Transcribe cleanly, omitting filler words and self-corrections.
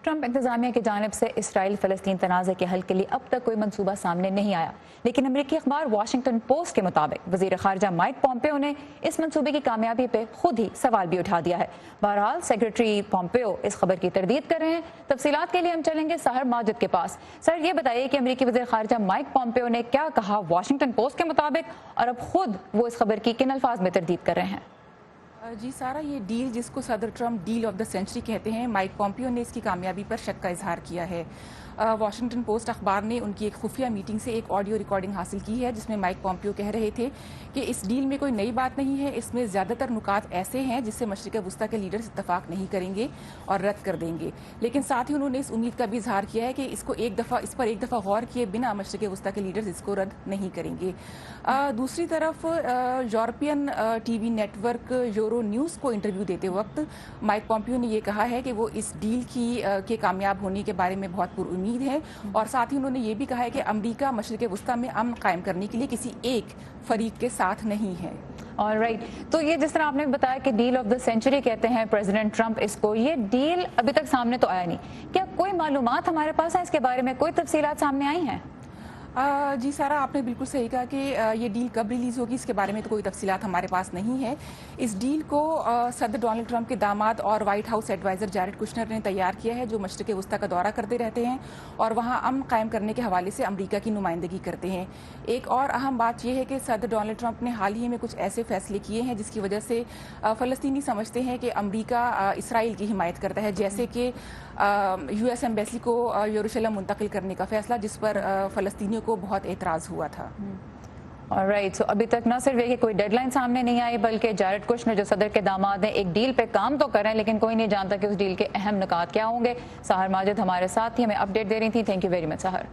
Trump انتظامیہ کی جانب سے اسرائیل فلسطین تنازع کے حل کے لیے اب تک کوئی منصوبہ سامنے نہیں آیا، لیکن امریکی اخبار واشنگٹن پوسٹ کے مطابق وزیر خارجہ مائک پومپیو نے اس منصوبے کی کامیابی پہ خود ہی سوال بھی اٹھا دیا ہے۔ بہرحال سیکرٹری پومپیو اس خبر کی تردید کر رہے ہیں۔ تفصیلات کے لیے ہم چلیں گے ساحر ماجد کے پاس۔ سر، یہ بتائیے کہ امریکی وزیر خارجہ مائک پومپیو نے کیا کہا واشنگٹن پوسٹ کے مطابق، اور اب خود وہ اس خبر کی کن الفاظ میں تردید کر رہے ہیں؟ جی سارا، یہ ڈیل جس کو صدر Trump deal of the century کہتے ہیں، مائک پومپیو نے اس کی کامیابی پر شک کا اظہار کیا ہے۔ واشنگٹن پوسٹ اخبار نے ان کی ایک خفیہ میٹنگ سے ایک آڈیو ریکارڈنگ حاصل کی ہے جس میں مائک پومپیو کہہ رہے تھے کہ اس ڈیل میں کوئی نئی بات نہیں ہے، اس میں زیادہ تر نکات ایسے ہیں جس سے مشرق وسطیٰ کے لیڈرز اتفاق نہیں کریں گے اور رد کر دیں گے، لیکن ساتھ ہی انہوں نے اس امید کا بھی اظہار کیا ہے کہ اس پر ایک دفعہ غور کیے بنا مشرق وسطیٰ کے لیڈرز اس کو رد نہیں کریں گے۔ دوسری طرف European TV network Euronews کو انٹرویو دیتے وقت مائک پومپیو نے یہ کہا ہے کہ وہ اس ڈیل کے کامیاب ہونے کے بارے میں بہت پر امید ہے، اور ساتھ ہی انہوں نے یہ بھی کہا ہے کہ امریکہ مشرق وسطیٰ میں امن قائم کرنے کے لیے کسی ایک فریق کے ساتھ نہیں ہے۔ آلرائٹ، تو یہ جس طرح آپ نے بتایا کہ ڈیل آف دا سینچری کہتے ہیں پریزیڈنٹ ٹرمپ اس کو، یہ ڈیل ابھی تک سامنے تو آیا نہیں، کیا کوئی معلومات ہمارے پاس ہے اس کے بارے میں؟ کوئی تفصیلات سامنے آئی ہیں؟ جی سارا، آپ نے بالکل صحیح کہا کہ یہ ڈیل کب ریلیز ہوگی اس کے بارے میں تو کوئی تفصیلات ہمارے پاس نہیں ہے۔ اس ڈیل کو صدر ڈونلڈ ٹرمپ کے داماد اور White House adviser Jared Kushner نے تیار کیا ہے، جو مشرق وسطیٰ کا دورہ کرتے رہتے ہیں اور وہاں امن قائم کرنے کے حوالے سے امریکہ کی نمائندگی کرتے ہیں۔ ایک اور اہم بات یہ ہے کہ صدر ڈونلڈ ٹرمپ نے حال ہی میں کچھ ایسے فیصلے کیے ہیں جس کی وجہ سے فلسطینی سمجھتے ہیں کہ امریکہ اسرائیل کی حمایت کرتا ہے، جیسے کہ یو ایس ایمبیسی کو یروشلم منتقل کرنے کا فیصلہ جس پر فلسطینیوں کو بہت اعتراض ہوا تھا۔ آلرائٹ، سو ابھی تک نہ صرف یہ کہ کوئی ڈیڈ لائن سامنے نہیں آئی، بلکہ جیرڈ کشنر جو صدر کے داماد ہیں ایک ڈیل پہ کام تو کر رہے ہیں، لیکن کوئی نہیں جانتا کہ اس ڈیل کے اہم نکات کیا ہوں گے۔ ساحر ماجد ہمارے ساتھ ہی ہمیں اپڈیٹ دے رہی تھی۔ Thank you very much Sahir.